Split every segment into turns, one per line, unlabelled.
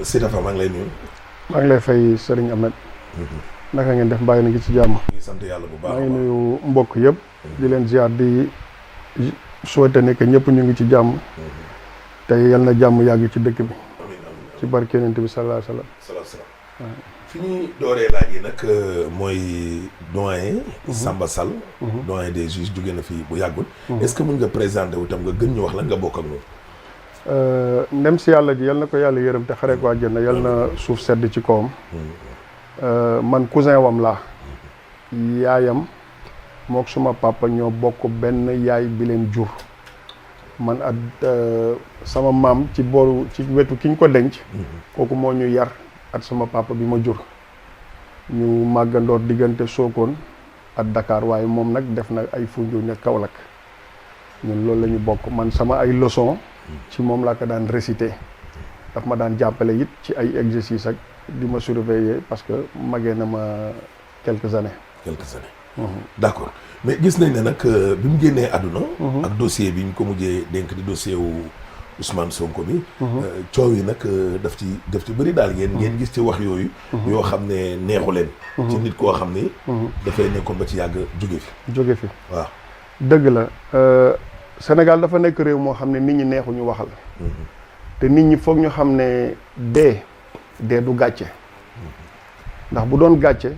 Sida Fa maa ngi lay nuyu.
maa ngi lay fay Serigne Ahmed. naka ngeen def mbaa na ngi ci jàmm.
ngi sant yàlla bu baax.
maa ngi nuyu mbokk yëpp. di leen ziar di souhaiter ne que ñëpp ñu ngi ci jàmm. te yal na jàmm yàgg ci dëkk bi. ci barke Yonent bi sallallahu alayhi wa sallam.
fi ñuy dooree laaj yi nag mooy doyen Samba Sall. doyen des juges jóge na fii bu yàggul. est-ce que mën nga présenter wu tam nga gën ñu wax lan nga bokk ak ñoom.
ndem si yàlla ji yal na ko yàlla yërëm te xaree ko àjjana yal na suuf sedd ci kawam. man cousin wam laa. yaayam mook suma papa ñoo bokk benn yaay bi leen jur. man at sama maam ci booru ci wetu ki ñu ko denc. kooku moo ñu yar at sama papa bi ma jur. ñu màggandoor diggante Sokone ak Dakar waaye moom nag def na ay Foundiougne ak Kaolack ñun loolu la ñu bokk man sama ay leçon ci moom laa ko daan réciter daf ma daan jàppale it ci ay exercices ak di ma surveiller parce que magee na ma quelques années.
D'accord mais gis nañ ne nag bi mu génnee àdduna. ak dossier bi ñu ko mujjee dénk di dossier wu Ousmane Sonko bi. coow yi nag daf ci bëri daal ngeen gis ci wax yooyu. yoo xam ne neexu leen. ci nit koo xam ni. dafay nekkoon ba ci yàgg jóge fi. waaw
dëgg la. Sénégal dafa nekk réew moo xam ne nit ñi neexuñu waxal. te nit ñi foog ñu xam ne dee du gàcce. ndax bu doon gàcce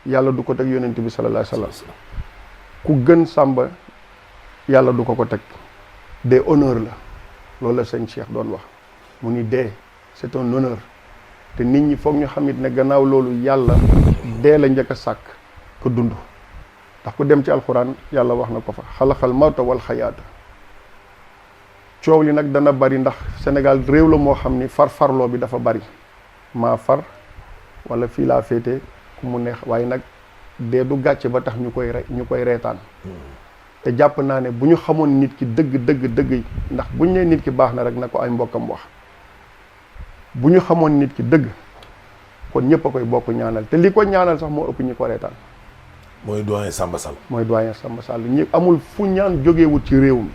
yàlla du ko teg yonent bi sallallahu alayhi wa sallam ku gën Samba yàlla du ko teg dee honneur la loolu la sëñ Cheikh doon wax mu ni dee c'est un honneur te nit ñi foog ñu xam it ne gannaaw loolu yàlla dee la njëkk a sàkk ko dund. ndax ku dem ci alxuraan yàlla wax na ko fa xalaxal mawta wal xayaata coow li nag dana bari ndax Sénégal réew la moo xam ni farloo bi dafa bari maa far wala fii laa féete ku mu neex waaye nag dee du gàcce ba tax ñu koy reetaan te jàpp naa ne bu ñu xamoon nit ki dëgg ndax buñ nee nit ki baax na rek na ko ay mbokkam wax bu ñu xamoon nit ki dëgg kon ñëpp a koy bokk ñaanal te li ko ñaanal sax moo ëpp ñi ko reetaan.
mooy doyen Samba Sall.
ñi amul fu ñaan jógewut ci réew mi.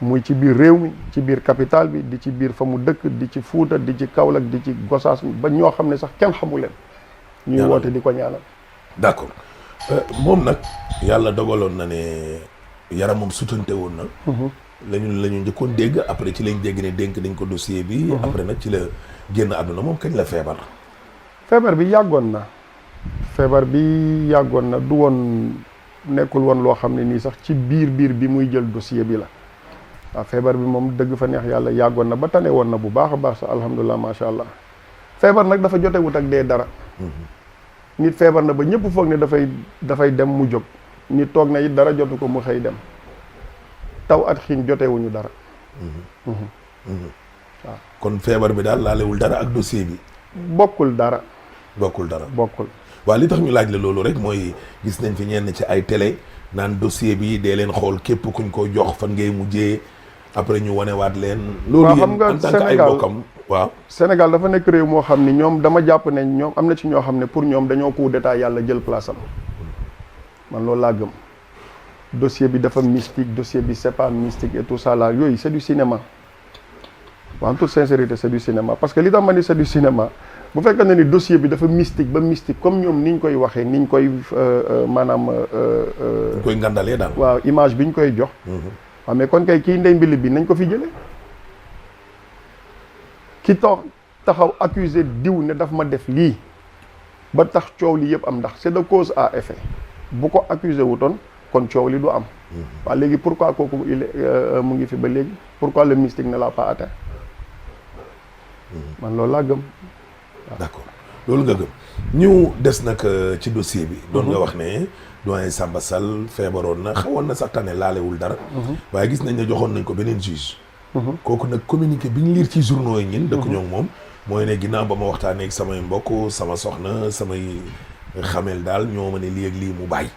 muy ci biir réew mi ci biir capitale bi di ci biir fa mu dëkk di ci Fuuta di ci Kaolack di ci Gosaas ba ñoo xam ne sax kenn xamu leen. ñuy woote di ko ñaanal.
d'accord moom nag yàlla dogaloon na ne yaramam sutante woon na. la ñu njëkkoon dégg après ci lañ dégg ne dénk dañ ko dossier bi. après nag ci la génn àdduna moom kañ la feebar.
feebar bi yàggoon na du woon nekkul woon loo xam ne nii sax ci biir bi muy jël dossier bi la waaw feebar bi moom dëgg fa neex yàlla yàggoon na ba tane woon na bu baax a baax sax alhamdulilah macha allah feebar nag dafa jotewut ak dee dara. nit feebar na ba ñëpp foog ne dafay dem mu jóg nit toog na it dara jotu ko mu xëy dem taw at xiin jotewuñu dara.
waaw kon feebar bi daal laalewul dara ak dossier bi.
bokkul dara.
waaw li tax ñu laaj la loolu rek mooy gis nañ fi ñenn ci ay télé naan dossier bi dee leen xool képp kuñ ko jox fan ngay mujjee après ñu wanewaat leen. loolu
xam nga
en tant que ay bokkam waaw.
Sénégal dafa nekk réew moo xam ni ñoom dama jàpp ne ñoom am na ci ñoo xam ne pour ñoom dañoo coup d'état yàlla jël place am man loolu laa gëm. dossier bi dafa mystique dossier bi c'est pas mystique et tout ça là yooyu c'est du cinéma en toute sincérité c'est du cinéma parce que li tax ma ni c'est du cinéma. bu fekkee ne ni dossier bi dafa mystique ba mystique comme ñoom niñ koy waxee niñ koy maanaam.
ñu koy ngandalee daal.
waaw image bi ñu koy jox. waaw mais kon kay kii ndey mbili bi nañ ko fi jëlee. ki taxaw accusé diw ne daf ma def lii ba tax coow li yëpp am ndax c'est de cause à effet bu ko accusé wutoon kon coow li du am. waaw léegi pourquoi kooku mu ngi fi ba léegi pourquoi le mystique ne l'a pas atteint. man loolu laa gëm.
d'accord loolu nga gëm ñu des nag ci dossier bi. doon nga wax ne doyen Samba Sall feebaroon na xawoon na sax tane laalewul dara. waaye gis nañ ne joxoon nañ ko beneen juge. kooku nag communiqué bi ñu liir ci journaux yi ñin dëkk ñoo moom mooy ne ginnaaw ba ma waxtaanee ak samay mbokk sama soxna samay xamel daal ñoo ma ne lii ak lii mu bàyyi.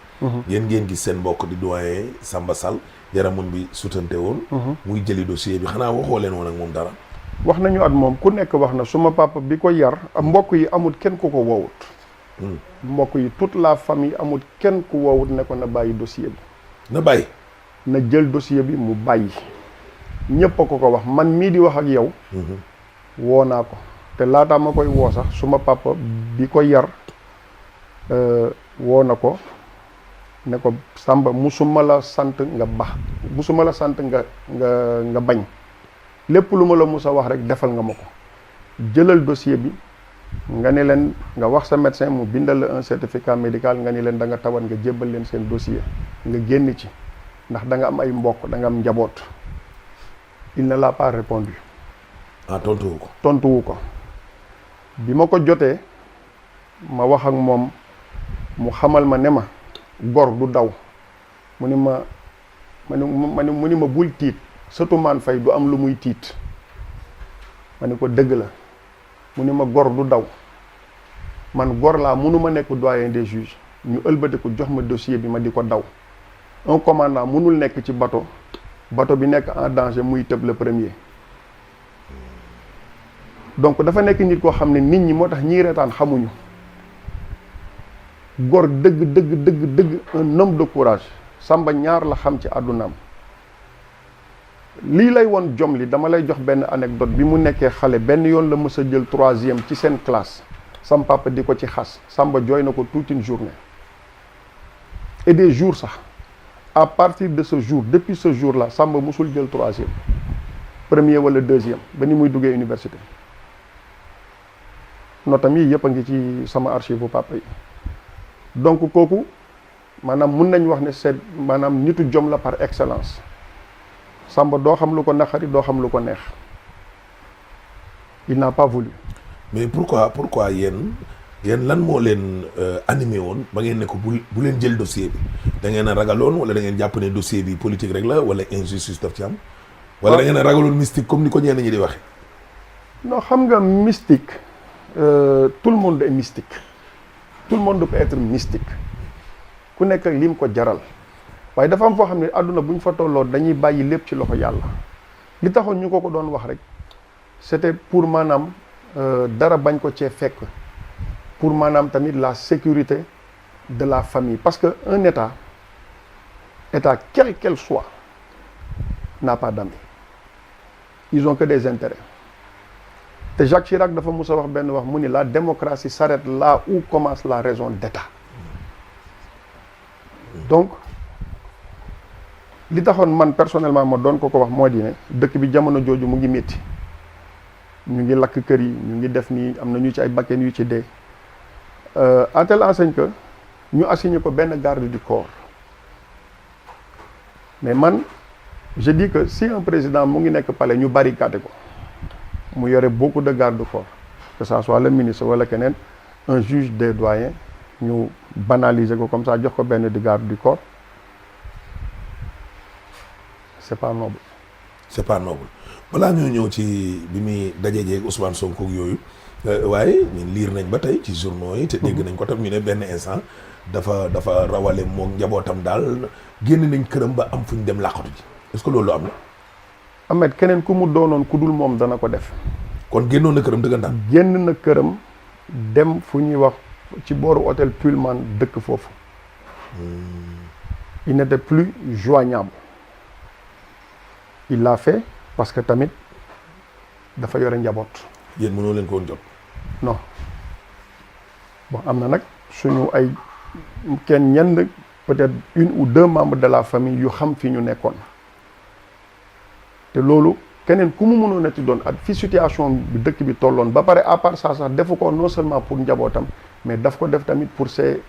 yéen ngeen gis seen mbokk di doyen Samba Sall yaramun bi sutante woon. muy jëli dossier bi xanaa waxoo leen woon ak moom dara.
wax nañu at moom ku nekk wax na suma papa bi ko yar mbokk yi amul kenn ku ko woowut. mbokk yi toute la famille amul kenn ku woowut ne ko na bàyyi dossier bi. na jël dossier bi mu bàyyi. ñëpp a ko wax man mii di wax ak yow. woo naa ko te laataa ma koy woo sax suma papa bi ko yar woo na ko ne ko Samba musuma la sant nga bax musuma la sant nga bañ lépp lu ma la mus a wax rek defal nga ma ko jëlal dossier bi nga ne leen nga wax sa médecin mu bindal la un certificat médical nga ni leen da nga tawat nga jébbal leen seen dossier nga génn ci ndax da nga am ay mbokk da nga am njaboot. Il ne l'a pas répondu.
ah tontuwu ko.
tontuwu ko bi ma ko jotee ma wax ak moom mu xamal ma ne ma gor du daw mu ni ma bul tiit surtout man fay du am lu muy tiit ma ni ko dëgg la mu ni ma gor du daw man gor laa mënuma nekk doyen des juges ñu ëlbatiku jox ma dossier bi ma di ko daw un commandant mënul nekk ci bateau bi nekk en danger muy tëb le premier donc dafa nekk nit koo xam ne nit ñi moo tax ñiy reetaan xamuñu gor dëgg un homme de courage Samba ñaar la xam ci àddunaam lii lay woon jom li dama lay jox benn anecdote bi mu nekkee xale benn yoon la mës a jël 3e ci seen classe sam papa di ko ci xas Samba jooy na ko toute une journée et des jours sax à partir de ce jour depuis ce jour là Samba musul jël 3e premier wala 2e ba ni muy duggee université notam yi yëpp a ngi ci sama archive bu papa yi donc kooku maanaam mun nañ wax ne c'est maanaam nitu jom la par excellence Samba doo xam lu ko naqari doo xam lu ko neex il n'a pas voulu.
mais pourquoi yéen lan moo leen animé woon ba ngeen ne ko bu leen jël dossier bi da ngeen a ragaloon wala da ngeen jàpp ne dossier bi politique rek la wala injustice daf ci am. wala da ngeen a ragaloon mystique comme ni ko ñenn ñi di waxe
non xam nga mystique tout le monde est mystique tout le monde peut être mystique ku nekk ak lim ko jaral waaye dafa am foo xam ne àdduna bu ñu fa tolloo dañuy bàyyi lépp ci loxo yàlla li taxoon ñu ko doon wax rek c'était pour maanaam dara bañ ko cee fekk pour maanaam tamit la sécurité de la famille parce que un état quel qu'elle soit n'a pas d'amis ils ont que des intérêts te Jacques Chirac dafa mus a wax benn wax mu ni la démocratie s'arrête là où commence la raison d'État donc li taxoon man personnellement ma doon ko wax moo di ne dëkk bi jamono jooju mu ngi métti ñu ngi lakk kër yi ñu ngi def nii am na ñu ci ay bakken yu ci dee à telle enseigne que ñu assigné ko benn garde du corps mais man je dis que si un président mu ngi nekk palais ñu barricade ko mu yore beaucoup de garde du corps que ça soit le ministre wala keneen un juge des doyens ñu banaliser ko comme ça jox ko benn di garde du corps c'est pas noble.
c'est pas noble balaa ñoo ñëw ci bi muy dajejeeg Ousmane Sonko ak yooyu waaye ñun liir nañ ba tey ci journaux yi te dégg nañ ko tam ñu ne benn instant dafa rawale moom njabootam daal génn nañ këram ba am fu ñu dem làqatu ji est-ce que loolu am na.
Ahmed keneen ku mu doonoon ku dul moom dana ko def.
kon génnoon na këram dëggantaan.
génn na këram dem fu ñuy wax ci booru hôtel Pullman dëkk foofu. il n'était plus joignable. il l'a fait parce que tamit dafa yore njaboot.
yéen mënoo leen ko woon jot.
non bon am na nag suñu ay ñenn peut-être 1 ou 2 membres de la famille yu xam fi ñu nekkoon te loolu keneen ku mu mënoon a ci doon ak fi situation bi dëkk bi tolloon ba pare à part ça sax defu ko non seulement pour njabootam mais daf ko def tamit pour ses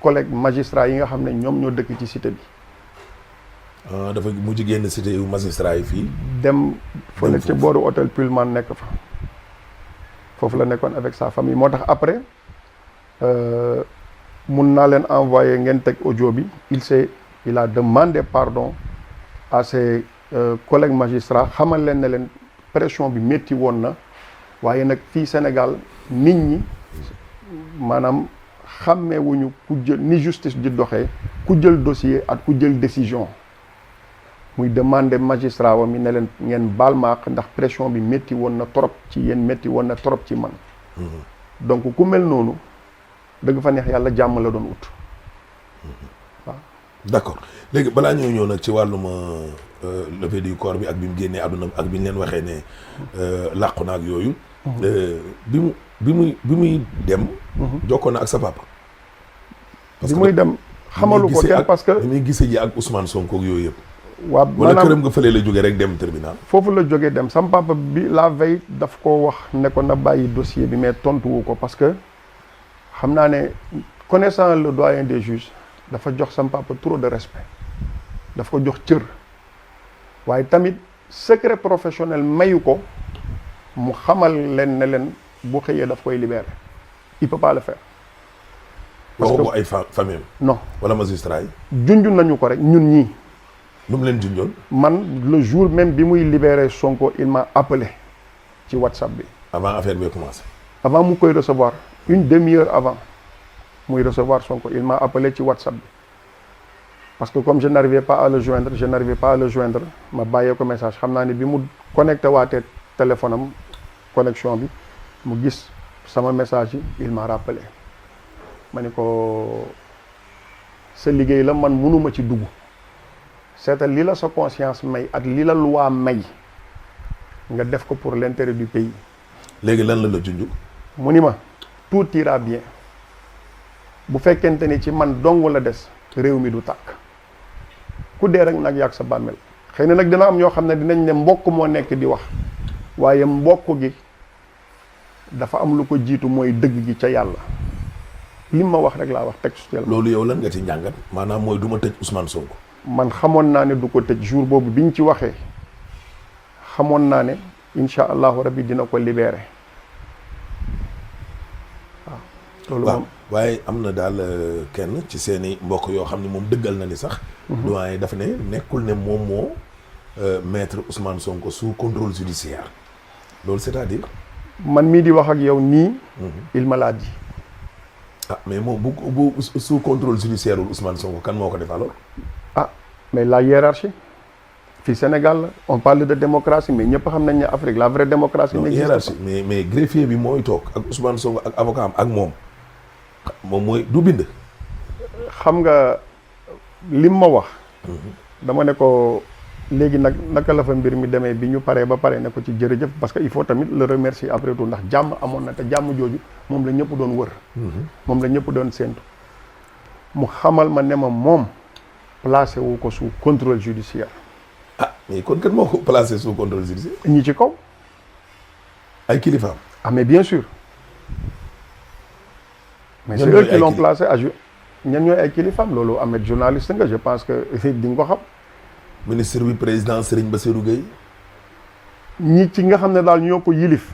collègues magistrats yi nga xam ne ñoom ñoo dëkk ci cité bi.
dafa mujj génn cité yu magistrat yi fii.
dem fële ci booru hôtel Pullman nekk fa foofu la nekkoon avec sa famille moo tax après mun naa leen envoyer ngeen teg audio bi il a demandé pardon à ses collègues magistrats xamal leen ne leen pression bi métti woon na waaye nag fii Sénégal nit ñi maanaam xàmmeewuñu ku jël ni justice di doxee ku jël dossier ak ku jël décision. muy demandé magistrat wa mi ne leen ngeen baal ma àq ndax pression bi métti woon na trop ci yéen métti woon na trop ci man. donc ku mel noonu dëgg fa neex yàlla jàmm la doon ut. waaw.
d'accord léegi balaa ñoo ñëw nag ci wàllum levée du corps bi ak bi mu génnee àdduna ak bi ñu leen waxee ne làqu na ak yooyu bi muy dem. jokkoon na ak sa papa.
bi muy dem xamalu ko kenn parce que.
bi muy gisee ji ak Ousmane Sonko ak yooyu yëpp.
waaw
wala këram nga fële la jógee rek dem tribunal.
foofu la jógee dem sam papa bi la veille daf ko wax ne ko na bàyyi dossier bi mais tontuwu ko parce que xam naa ne connaissant le doyen des juges dafa jox sam papa trop de respect daf ko jox cër waaye tamit secret professionnel mayu ko mu xamal leen ne leen bu xëyee daf koy libérer il peut pas le faire.
parce que ko ay famille
non
wala magistrat yi.
junj nañu ko rek ñun ñii.
nu mu leen junjoon.
man le jour même bi muy libérer Sonko il m'a appelé ci WhatsApp bi.
avant affaire bi commencé.
avant mu koy recevoir une demi-heure avant muy recevoir Sonko il m'a appelé ci WhatsApp bi parce que comme je n'arrivais pas à le joindre ma bàyyee ko message xam naa ni bi mu connecté waatee téléphone am connexion bi mu gis sama message yi il m'a rappelé ma ni ko sa liggéey la man mënuma ci dugg. seetal li la sa conscience may ak li la loi may nga def ko pour l'intérêt du pays.
léegi lan la junj.
mu ni ma tout ira bien bu fekkente ni ci man dong la des réew mi du tàkk ku dee rek nag yàgg sa bàmmeel xëy na nag dina am ñoo xam ne dinañ ne mbokk moo nekk di wax waaye mbokk gi dafa am lu ko jiitu mooy dëgg gi ca yàlla li ma wax rek laa wax textuellement.
loolu yow lan nga ci njàngat maanaam mooy du ma tëj Ousmane Sonko.
man xamoon naa ne du ko tëj jour boobu bi ñu ci waxee xamoon naa ne incha allahu rabbi dina ko libéré waaw. loolu moom
waaye am na daal kenn ci seeni mbokk yoo xam ne moom dëggal na ni sax. doyen dafa ne nekkul ne moom moo mettre Ousmane Sonko sous contrôle judiciaire loolu c'est-à-dire.
man mii di wax ak yow nii. il me l'a dit.
ah mais moom bu sous contrôle judiciaire wul Ousmane Sonko kan moo ko def alors.
mais la hiérarchie fii Sénégal on parle de démocratie mais ñëpp xam nañ ne Afrique la vraie démocratie n'existe
hiérarchie mais greffier bi mooy toog ak Ousmane Sonko ak avocat am ak moom mooy du bind.
xam nga lim ma wax. dama ne ko léegi nag naka la fa mbir mi demee bi ñu paree ba pare ne ko ci jërëjëf parce que il faut tamit le remercier après tout ndax jàmm amoon na te jàmm jooju moom la ñëpp doon wër. moom la ñëpp doon séentu mu xamal ma ne ma moom. placé wu ko sous contrôle judiciaire.
ah mais kon kat moo ko placé sous contrôle judiciaire.
ñi ci kaw.
ay kilifaam.
ah mais bien sûr. mais c'est eux qui l'ont placé à ñan ñooy ay kilifaam loolu Ahmed journaliste nga je pense que di nga ko xam.
ministre bi président Serigne Bassirou Gueye.
ñi ci nga xam ne daal ñoo ko yilif.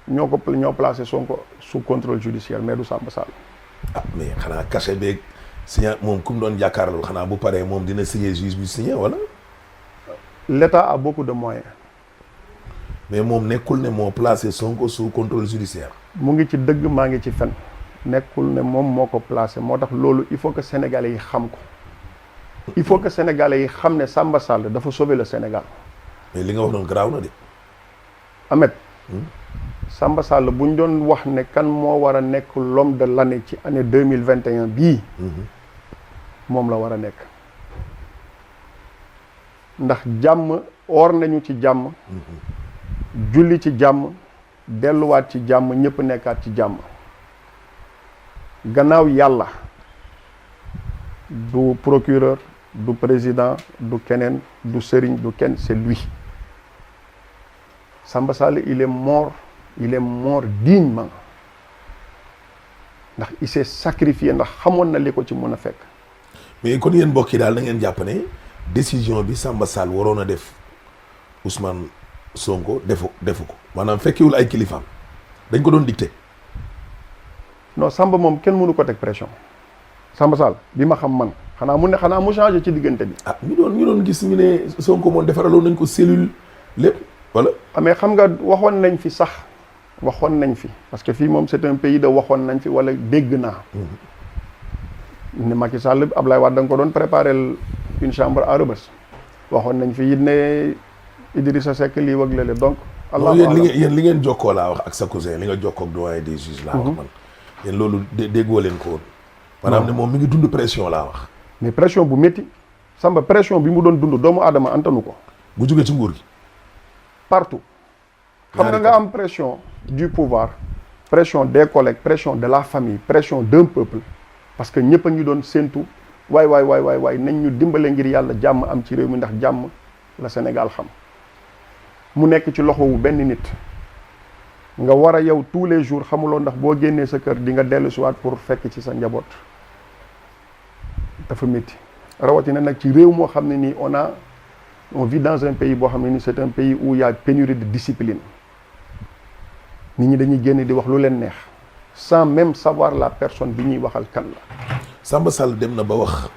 ñoo placé Sonko sous contrôle judiciaire mais du Samba Sall.
ah mais xanaa cachet beeg. signé moom ku mu doon jàkkaarloo xanaa bu paree moom dina signé juge bi signé wala.
l'État a beaucoup de moyens.
mais moom nekkul ne moo placé Sonko sous contrôle judiciaire.
mu ngi ci dëgg maa ngi ci fen nekkul ne moom moo ko placé moo tax loolu il faut que sénégalais yi xam ko. il faut que sénégalais yi xam ne Samba Sall dafa sauver le Sénégal.
mais li nga wax noonu garaaw na de.
Ahmed. Samba Sall bu ñu doon wax ne kan moo war a nekk l'homme de l'année ci année 2021 bii. moom la war a nekk. ndax jàmm oor nañu ci jàmm. julli ci jàmm delluwaat ci jàmm ñëpp nekkaat ci jàmm. gannaaw yàlla du procureur du président du keneen du sëriñ du kenn c'est lui. Samba Sall il est mort dignement ndax il s'est sacrifié ndax xamoon na li ko ci mën a fekk.
mais kon yéen mbokk yi daal da ngeen jàpp ne décision bi Samba Sall waroon a def Ousmane Sonko defu ko maanaam fekkiwul ay kilifaam dañ ko doon dicté.
non Samba moom kenn mënu ko teg pression Samba Sall bi ma xam man xanaa mu changé ci diggante bi.
ah ñu doon gis ñu ne Sonko moom defaraloon nañ ko cellule lépp wala.
mais xam nga waxoon nañ fi parce que fii moom c'est un pays de waxoon nañ fi wala dégg naa. ne Macky Sall Ablaye Wade da nga ko doon préparer une chambre à Rebeuss waxoon nañ fi it ne Idrissa Seck lii wëg lale donc.
yéen li ngeen jokkoo laa wax ak sa cousin li nga jokkoo ak doyen des juges laa wax man. yéen loolu déggoo leen ko woon. maanaam ne moom mi ngi dund pression laa wax.
mais pression bu métti Samba pression bi mu doon dund doomu aadama antanu ko.
bu jógee ci nguur gi.
partout. xam nga am pression du pouvoir, pression des collègues, pression de la famille, pression d'un peuple, parce que ñëpp a ngi doon séentu waay nañ ñu dimbale ngir yàlla jàmm am ci réew mi ndax jàmm la Sénégal xam mu nekk ci loxo wu benn nit nga war a yow tous les jours xamuloo ndax boo génnee sa kër di nga dellu siwaat pour fekk ci sa njaboot dafa métti rawatina nag ci réew moo xam ne nii on vit dans un pays boo xam ne nii c'est un pays où il y a pénurie de discipline nit ñi dañuy génn di wax lu leen neex sans même savoir la personne bi ñuy waxal kan la.
Samba Sall dem na ba wax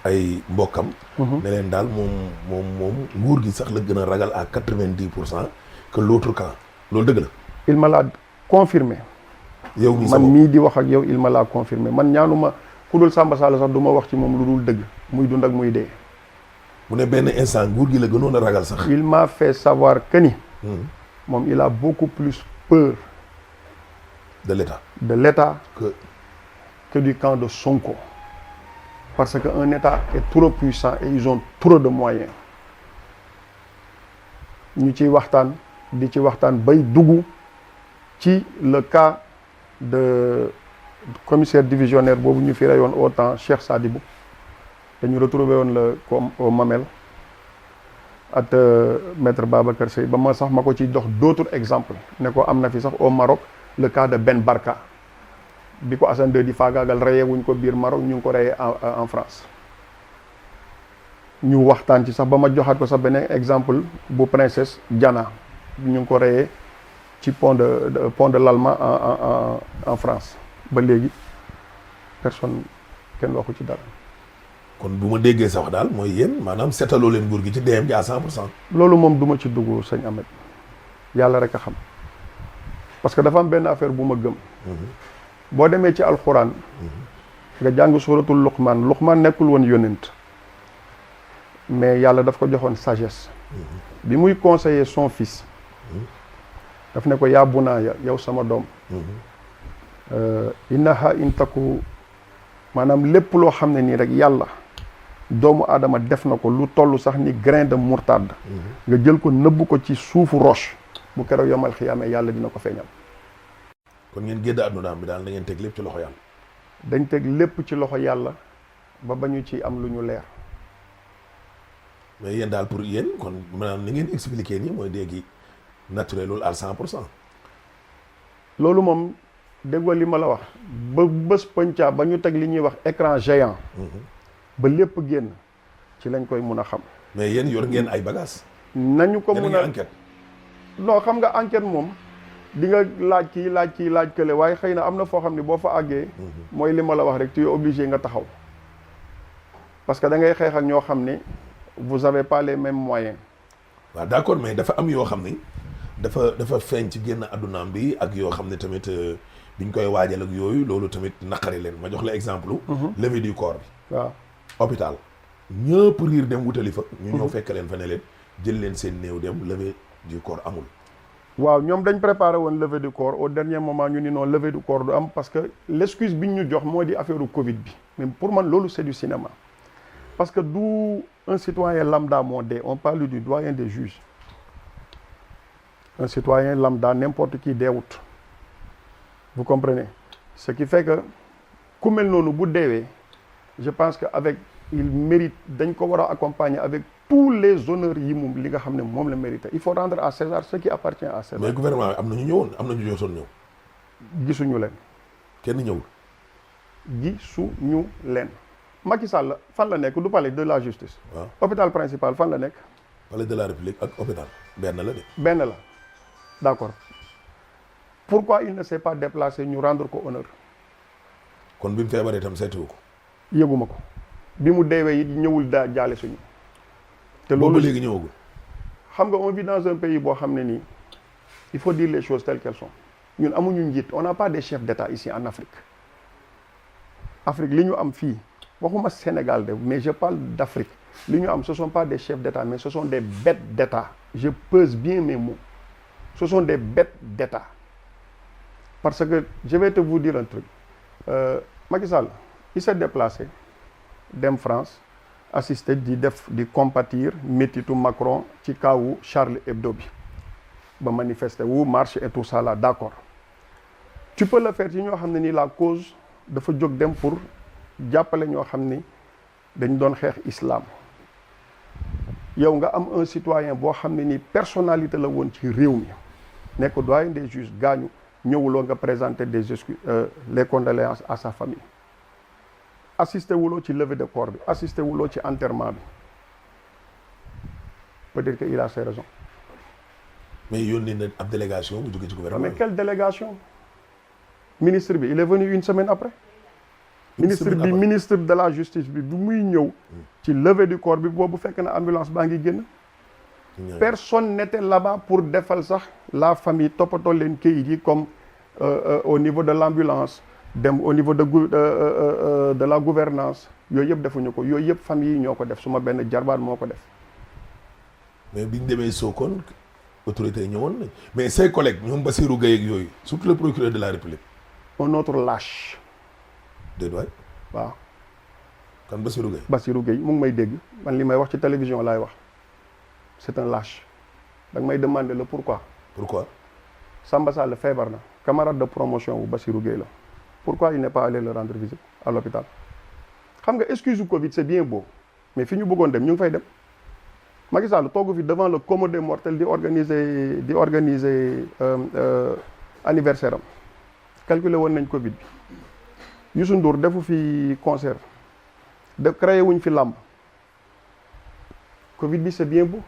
ay mbokkam. ne leen daal moom nguur gi sax la gën a ragal à 90% que l'autre camp loolu dëgg la.
il me l'a confirmé.
yow mii
man mii di wax ak yow il me l'a confirmé man ñaanuma ku dul Samba Sall sax du ma wax ci moom lu dul dëgg muy dund ak muy dee.
mu ne benn instant nguur gi la gënoon a ragal sax.
il m'a fait savoir que ni. moom il a beaucoup plus peur.
de
l'État que du camp de Sonko. Parce qu'un État est trop puissant et ils ont trop de moyens. ñu ciy waxtaan di ci waxtaan bay dugg ci le cas de commissaire divisionnaire boobu ñu fi reyoon au temps Cheikh Sadibou dañu retrouvé woon la comme au Mamel ak maître Babacar Seye ba ma sax ma ko ci dox d'autres exemples ne ko am na fi sax au Maroc le cas de Ben Barka bi ko Assane II di faagaagal reyee wuñ ko biir Maroc ñu ngi ko reyee en France ñu waxtaan ci sax ba ma joxaat ko sax beneen exemple bu princesse Diana ñu ngi ko reyee ci pont de l'Alma en France ba léegi personne kenn waxu ci dara.
kon bu ma déggee sax daal mooy yéen maanaam seetaloo leen nguur gi ci DM gi à 100%.
loolu moom du ma ci dugg sëñ Ahmed yàlla rek a xam parce que dafa am benn affaire bu ma gëm. boo demee ci alxuraan. nga jàng suratul Luqman nekkul woon yonent mais yàlla daf ko joxoon sagesse. bi muy conseiller son fils. daf ne ko yaa bunaaya yow sama doom. innaha in taku maanaam lépp loo xam ne nii rek yàlla doomu aadama def na ko lu toll sax ni grain de moutarde. nga jël ko nëbb ko ci suufu roche bu keroog yomal xiyaame yàlla dina ko feeñal.
kon ngeen gédd àddunaam bi daal da ngeen teg lépp ci loxo yàlla.
dañ teg lépp ci loxo yàlla ba ñu ci am lu ñu leer.
mais yéen daal pour yéen kon maanaam ni ngeen expliqué nii mooy dégg naturelul à 100%.
loolu moom déggoo li ma la wax ba bés pëncaa ba ñu teg li ñuy wax écran géant. ba lépp génn ci lañ koy mun a xam.
mais yéen yor ngeen ay bagages.
nañu ko mun a
enquête.
non xam nga enquête moom di nga laaj kii laaj kële waaye xëy na am na foo xam ne boo fa àggee. mooy li ma la wax rek tu es obligé nga taxaw. parce que da ngay xeex ak ñoo xam ne vous avez pas les mêmes moyens.
waaw d'accord mais dafa am yoo xam ni dafa feeñ ci génn àddunaam bi ak yoo xam ne tamit biñ koy waajal ak yooyu loolu tamit naqari leen ma jox la exemple. levée du corps bi.
waaw
hôpital ñëpp riir dem wutali fa. ñu ñëw fekk leen fa ne leen jël leen seen néew dem levée du corps amul.
waaw ñoom dañ préparé woon levée du corps au dernier moment ñu ni non levée du corps du am parce que l'excuse bi ñu jox moo di affaire Covid bi mais pour man loolu c'est du cinéma parce que du un citoyen lambda moo dee on parle du doyen des juges un citoyen lambda n'importe qui deewut vous comprenez ce qui fait que ku mel noonu bu deewee je pense que avec il mérite dañ ko war a accompagner avec tous les honneurs yi moom li nga xam ne moom la mérité il faut rendre à César ce qui appartient à César.
mais gouvernement am na ñu ñëwoon am na ñu jotoon ñëw.
gisuñu leen.
kenn ñëwul.
gisuñu leen. Macky Sall fan la nekk du palais de la justice.
waaw
hôpital principal fan la nekk.
palais de la république ak hôpital benn la de.
benn la d'accord pourquoi il ne s'est pas déplacé ñu rendre ko honneur.
kon bi mu feebaree itam seetiwu ko.
yëguma ko bi mu deewee it ñëwul daa jaale suñu. te loolu
boobu léegi ñëwagul.
xam nga on vit dans un pays boo xam ne nii il faut dire les choses telles qu'elles sont ñun amuñu njiit on n'a pas des chefs d'État ici en Afrique. Afrique li ñu am fii waxuma Sénégal de mais je parle d'Afrique li ñu am ce sont pas des chefs d'État mais ce sont des bêtes d'État je pèse bien mes mots ce sont des bêtes d'État parce que je vais te vous dire un truc Macky Sall il s'est déplacé dem France assister di compatir métitu Macron ci kawu Charlie Hebdo bi ba manifester wu marche et tout ça là d'accord tu peux le faire ci ñoo xam ne ni la cause dafa jóg dem pour jàppale ñoo xam ni dañ doon xeex islam yow nga am un citoyen boo xam ne ni personnalité la woon ci réew mi nekk doyen des juges gaañu ñëwuloo nga présenter des excuses les condoléances à sa famille assisté wuloo ci levée de corps bi assisté wuloo ci enterrement bi peut-être que il a ses raisons.
mais yónni na ab délégation bu jóge ci gouvernement
mais quelle délégation ministre bi il est venu une semaine après. ministre de la justice bi bu muy ñëw ci levée du corps bi boobu fekk na ambulance baa ngi génn. personne n'était là-bas pour defal sax la famille toppatoo leen kayit yi comme au niveau de l'ambulance dem au niveau de la gouvernance yooyu yëpp defuñu ko yooyu yëpp famille yi ñoo ko def suma benn jarbaat moo ko def.
mais biñ demee Sokone autorité yi ñëwoon nañ mais ses collègues ñoom Bassirou Gueye ak yooyu surtout le procureur de la République.
un autre lâche.
déedéet
waaw.
kan Bassirou Gueye.
Bassirou Gueye mu ngi may dégg man li may wax ci télévision laay wax c'est un lâche da nga may demander le pourquoi.
pourquoi.
Samba Sall feebar na camarade de promotion wu Bassirou Gueye la pourquoi il n'est pas allé le rendre visite à l'hôpital xam nga excuse Covid c'est bien beau mais fi ñu bëggoon dem ñu ngi fay dem Macky Sall toogu fi devant le commun des mortels di organiser anniversaire am calculer woon nañ Covid bi Youssou Ndour defu fi concert créé wuñ fi làmb Covid bi c'est bien beau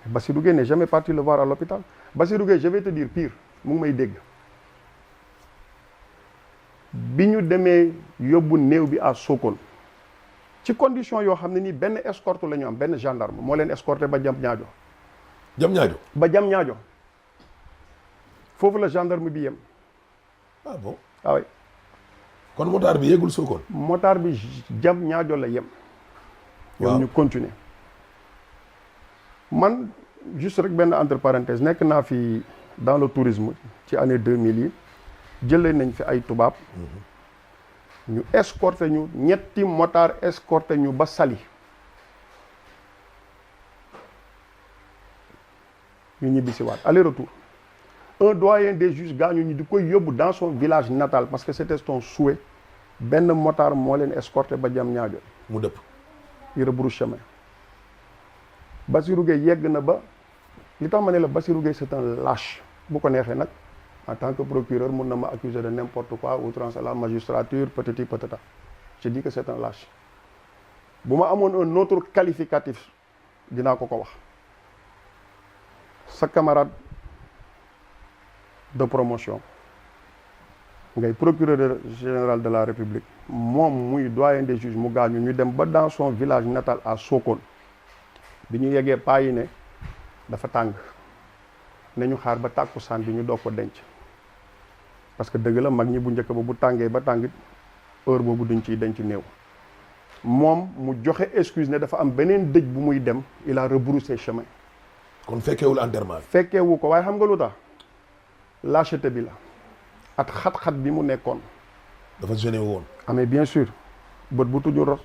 Bassirou Gueye n'est jamais parti le voir à l'hôpital Bassirou Gueye je vais te dire pire mu ngi may dégg bi ñu demee yóbbu néew bi à Sokone ci condition yoo xam ne nii benn escorte la ñu am benn gendarme moo leen escorté ba jam ñaajo ba jam ñaajo foofu la gendarme bi yem.
ah bon
ah oui.
kon motard bi yeggul Sokone.
motard bi jam ñaajo la yem.
waaw
ñoom ñu continuer man juste rek benn entre parenthèse nekk naa fi dans le tourisme ci année 2000 yi jëlee nañ fi ay tubaab. ñu escorté ñu ñetti motard escorté ñu ba Saly ñu ñibbi si waat aller retour un doyen des juges gaañu ñu di koy yóbbu dans son village natal parce que c'était son souhait benn motard moo leen escorté ba jam ñaajo
mu dëpp
il rebrousse chemin Bassirou Gueye yegg na ba li tax ma ne la Bassirou Gueye c'est un lâche bu ko neexee nag en tant que procureur mun na ma accuser de n'importe quoi outrance à la magistrature patati patata je dis que c'est un lâche bu ma amoon un autre qualificatif dinaa ko wax sa camarade de promotion ngay procureur général de la République moom muy doyen des juges mu gaañu ñu dem ba dans son village natal à Sokone bi ñu yeggee paa yi ne dafa tàng nañu xaar ba tàkkusaan bi ñu doog ko denc parce que dëgg la mag ñi bu njëkk ba bu tàngee ba tàng heure boobu duñ ciy denc néew moom mu joxe excuse ne dafa am beneen dëj bu muy dem il a rebroussé chemin.
kon fekkeewul enterrement bi.
fekkeewu ko waaye xam nga lu tax lâcheté bi la at xat-xat bi mu nekkoon.
dafa gêné woon.
ah mais bien sûr bët bu tuju ros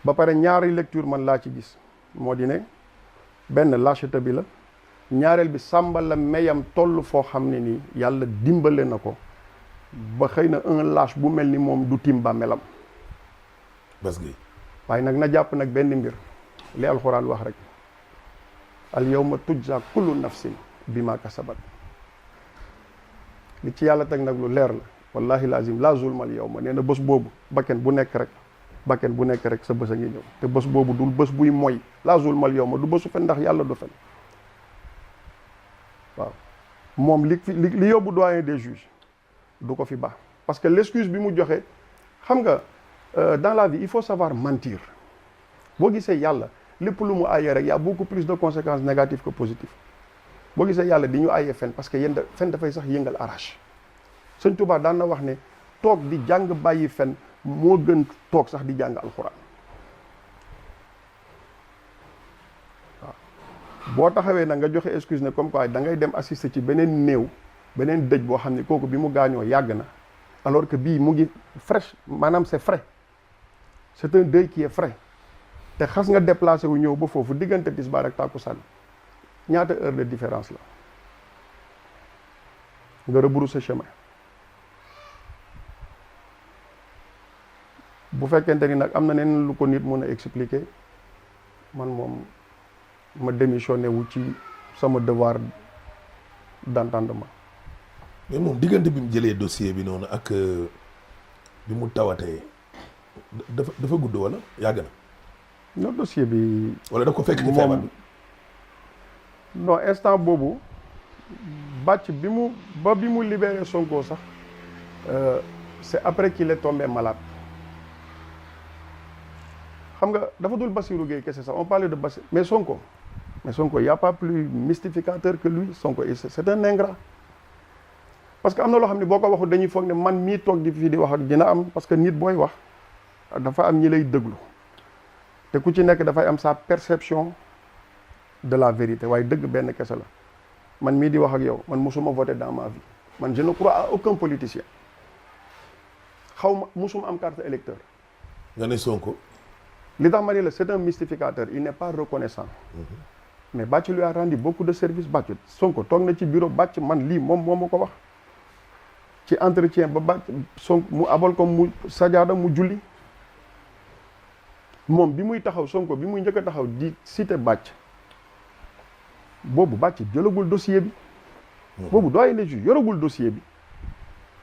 ba pare ñaari lecture man laa ci gis moo di ne benn lâcheté bi la ñaareel bi Samba la meyam toll foo xam ne nii yàlla dimbale na ko ba xëy na un lâche bu mel ni moom du tim ba melam
Bass Gueye
waaye nag na jàpp nag benn mbir li alxuraan wax rek al yawma tujza kullu nafsin bima kasabat li ci yàlla teg nag lu leer la wallahi lazim la zulma al yawma nee na bés boobu bakken bu nekk rek sa bés a ngi ñëw te bés boobu dul bés buy moy la zulma al yawma du bésu fen ndax yàlla du fen waaw moom li yóbbu doyen des juges du ko fi baax parce que l'excuse bi mu joxe xam nga dans la vie il faut savoir mentir boo gisee yàlla lépp lu mu ayee rek y a beaucoup plus de conséquences négatives que positives boo gisee yàlla di ñu ayee fen parce que fen dafay sax yëngal arrache Sëñ Tuubaa daan na wax ne toog di jàng bàyyi fen moo gën toog sax di jàng alxuraan waaw boo taxawee nag nga joxe excuse ne comme quoi da ngay dem assister ci beneen néew beneen dëj boo xam ne kooku bi mu gaañoo yàgg na alors que bii mu ngi fraîche maanaam c'est frais c'est un deuil qui est frais te xas nga déplacé wu ñëw ba foofu diggante tisbaar ak tàkkusaan ñaata heure de différence la nga rebrousser chemin bu fekkente ni nag am na neen lu ko nit mën a expliquer man moom ma démissionné wu ci sama devoir d'entendement.
mais moom diggante bi mu jëlee dossier bi noonu ak bi mu tawatee dafa gudd wala yàgg na.
non dossier bi.
wala daf ko fekk ci feebar bi.
non instant boobu bàcc bi mu libéré Sonko sax c'est après qu'il est tombé malade. xam nga dafa dul Bassirou Gueye kese sax on parlait de Bassirou mais Sonko y a pas plus mystificateur que lui Sonko c'est un ingrat parce que am na loo xam ne boo ko waxul dañuy foog ne man mii toog di fii di wax ak dina am parce que nit booy wax dafa am ñi lay déglu te ku ci nekk dafay am sa perception de la vérité waaye dëgg benn kese la man mii di wax ak yow man musuma voter dans ma vie man je ne crois à aucun politicien musuma am carte électeur.
nga ne Sonko.
li tax ma ne la c'est un mystificateur il n'est pas reconnaissant. mais Bathie lui a rendu beaucoup de services. Bathie Sonko toog na ci bureau Bathie man lii moom moo ma ko wax ci entretien ba Bathie Sonko mu abal ko mu sajaada mu julli moom bi muy taxaw Sonko bi muy njëkk a taxaw di cité Bathie boobu Bathie jëlagul dossier bi. boobu doyen des juges yoragul dossier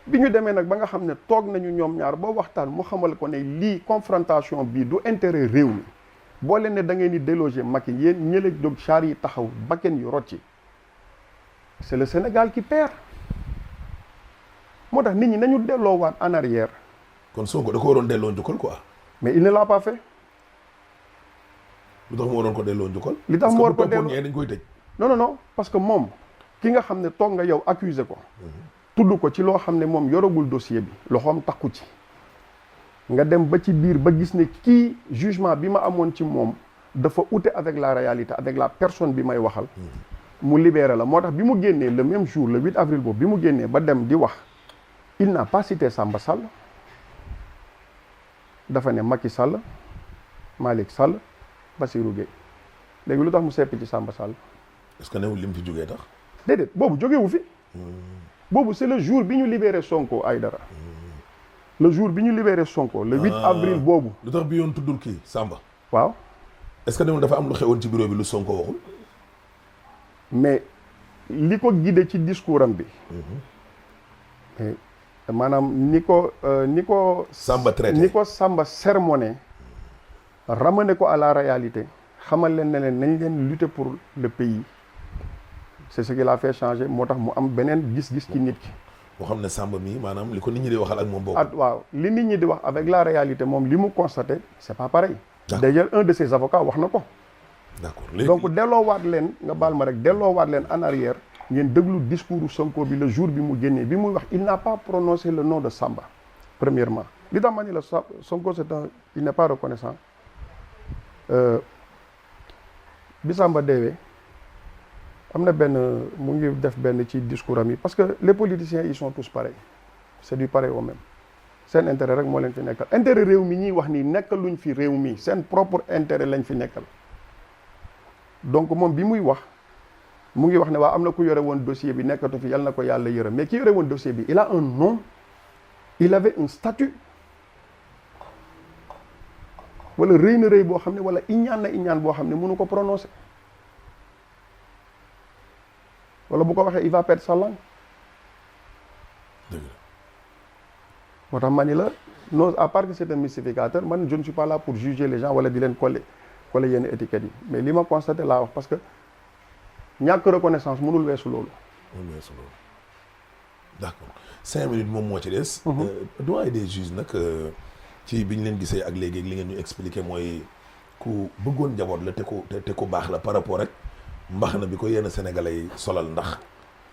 bi ñu demee nag ba nga xam ne toog nañu ñoom ñaar ba waxtaan mu xamal ko ne lii confrontation bii du intérêt réew mi boo leen ne da ngeen di déloger Macky yéen ñële jóg char yi taxaw bakken yu rocci c'est le Sénégal qui perd moo tax nit ñi nañu delloowaat en arrière.
kon Sonko da ko waroon delloo njukkal quoi.
mais il ne l'a pas fait.
lu tax mu waroon ko delloo njukkal.
li tax mu war ko delloo
dañ koy tëj.
non parce que moom ki nga xam ne toog nga yow accuser ko. tudd ko ci loo xam ne moom yoragul dossier bi loxoom takku ci nga dem ba ci biir ba gis ne kii jugement bi ma amoon ci moom dafa ute avec la réalité avec la personne bi may waxal mu libéré la moo tax bi mu génnee le même jour le 8 avril boobu bi mu génnee ba dem di wax il n'a pas cité Samba Sall dafa ne Macky Sall Malick Sall Bassirou Gueye léegi lu tax mu seppi ci Samba Sall.
est-ce que newul lim fi jógee tax.
déedéet boobu jógewu fi. boobu c'est le jour bi ñu libéré Sonko Aïdara le jour bi ñu libéré Sonko le 8 avril boobu.
lu tax bi yoon tuddul kii Samba.
waaw.
est-ce que dafa am lu xewoon ci bureau bi lu Sonko waxul.
mais li ko guidé ci discours am bi. maanaam ni ko.
Samba traité
ni ko Samba sermonné ramené ko à la réalité xamal leen ne leen nañ leen lutter pour le pays. c'est ce qui l'a fait changer moo tax mu am beneen gis-gis ci nit ki.
moo xam ne Samba mi maanaam li ko nit ñi di waxal ak moom boobu.
waaw li nit ñi di wax avec la réalité moom li mu constaté c'est pas pareil. d'ailleurs un de ses avocats wax na ko.
d'accord léegi
donc delloowaat leen nga baal ma rek delloowaat leen en arrière ngeen déglu discours Sonko bi le jour bi mu génnee bi muy wax il n'a pas prononcé le nom de Samba. premièrement li tax ma ni la Sonko il n'est pas reconnaissant bi Samba deewee. am na benn mu ngi def benn ci discours am yi parce que les politiciens ils sont tous pareils c'est du pareil au même seen intérêt rek moo leen fi nekkal intérêt réew mi ñuy wax nii nekkaluñ fi réew mi seen propre intérêt lañ fi nekkal donc moom bi muy wax mu ngi wax ne waa am na ku yore woon dossier bi nekkatu fi yal na ko yàlla yërëm mais ki yore woon dossier bi il a un nom il avait un statut wala rëy na rëy boo xam ne wala iñaan na iñaan boo xam ne mënu ko prononcer. wala bu ko waxee il va perdre sa langue. moo tax ma ni la non à part que c'est un mystificateur man je ne suis pas là pour juger les gens wala di leen coller yenn étiquettes yi mais li ma constaté laa wax parce que ñàkk reconnaissance mënul weesu loolu.
d'accord 5 minutes moom moo ci des. doyen des juges nag ci bi ñu leen gisee ak léegi li ngeen ñu expliqué mooy ku bëggoon njaboot la te ku baax la par rapport rek. mbax na bi ko yenn sénégalais yi solal ndax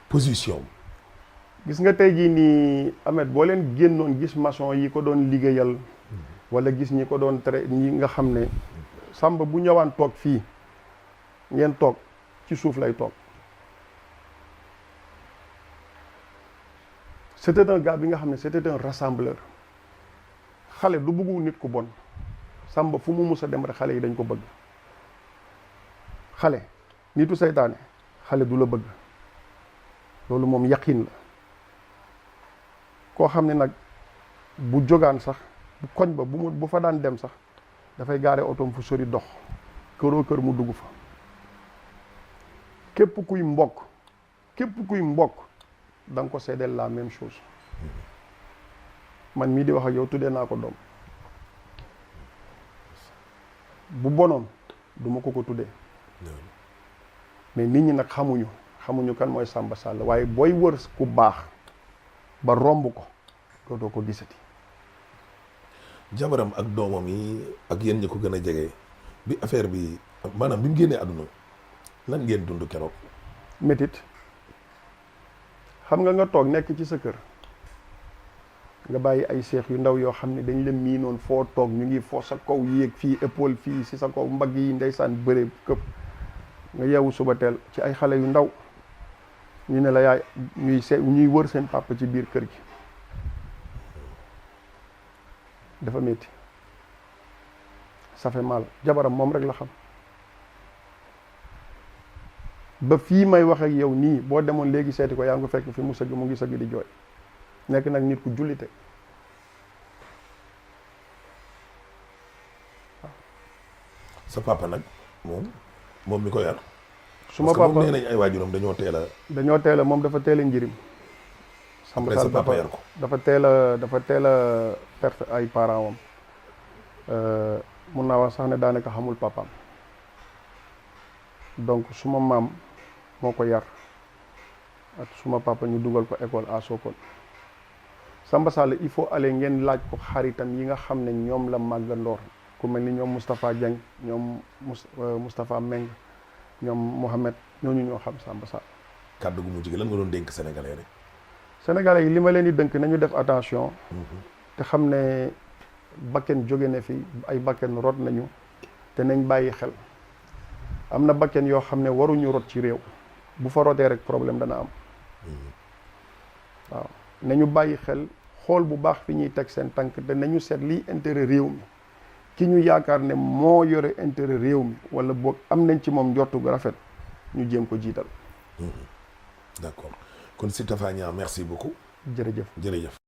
position.
gis nga tey jii nii Ahmed boo leen génnoon gis maçon yi ko doon liggéeyal wala gis ñi ko doon tere ñi nga xam ne Samba bu ñëwaan toog fii ngeen toog ci suuf lay toog. c'était un gars bi nga xam ne c'était un rassembleur xale du bëggu nit ku bon Samba fu mu mus a dem rek xale yi dañ ko bëgg xale. nitu seytaane xale du la bëgg loolu moom yaqin la koo xam ne nag bu jógaan sax bu koñ ba bu fa daan dem sax dafay gaare otoom fu sori dox këroo kër mu dugg fa képp kuy mbokk da nga ko seedeel la même chose man mii di wax ak yow tuddee naa ko doom bu bonoon duma ko tuddee mais nit ñi nag xamuñu kan mooy Samba Sall waaye booy wër ku baax ba romb ko doo ko gisati.
jabaram ak doomam yi ak yéen ñi ko gën a jege bi affaire bi maanaam bi mu génnee àdduna lan ngeen dund keroog.
métit xam nga toog nekk ci sa kër nga bàyyi ay seex yu ndaw yoo xam ne dañ leen miinoon foo toog ñu ngi foo sa kaw yéeg fii épaule fii si sa kaw mbagg yi ndeysaan bëre këpp nga yeewu suba teel ci ay xale yu ndaw ñu ne la yaay ñuy wër seen papa ci biir kër gi dafa métti ça fait mal jabaram moom rek la xam ba fii may wax ak yow nii boo demoon léegi seeti ko yaa ngi ko fekk fi mu ngi sëgg di jooy nekk nag nit ku jullite
sa papa nag moom mi ko yar.
suma papa
parce que moom nee nañ ay waajuram dañoo teel a
moom dafa teel a njirim. Samba Sall
sa papa yar ko.
dafa teel a perte ay parents am mun naa wax sax ne daanaka xamul papaam donc suma maam moo ko yar ak suma papa ñu dugal ko école à Sokone. Samba Sall il faut aller ngeen laaj ko xaritam yi nga xam ne ñoom la màggandoor ku mel ni ñoom Moustapha Dieng ñoom Moustapha Meng ñoom Mohamed ñooñu ñoo xam Samba Sall.
kàddu gu mujj gi lan nga doon dénk sénégalais rek.
sénégalais yi li ma leen di dënk nañu def attention. te xam ne bakken jóge na fi ay bakken rot nañu te nañ bàyyi xel am na bakken yoo xam ne waruñu rot ci réew bu fa rotee rek problème dana am. waaw nañu bàyyi xel xool bu baax fi ñuy teg seen tànk te nañu seet liy intérêt réew mi ki ñu yaakaar ne moo yore intérêt réew mi wala boog am nañ ci moom njortu gu rafet ñu jéem ko jiital.
D'accord kon Siteu Tafa Niang merci beaucoup.
jërëjëf.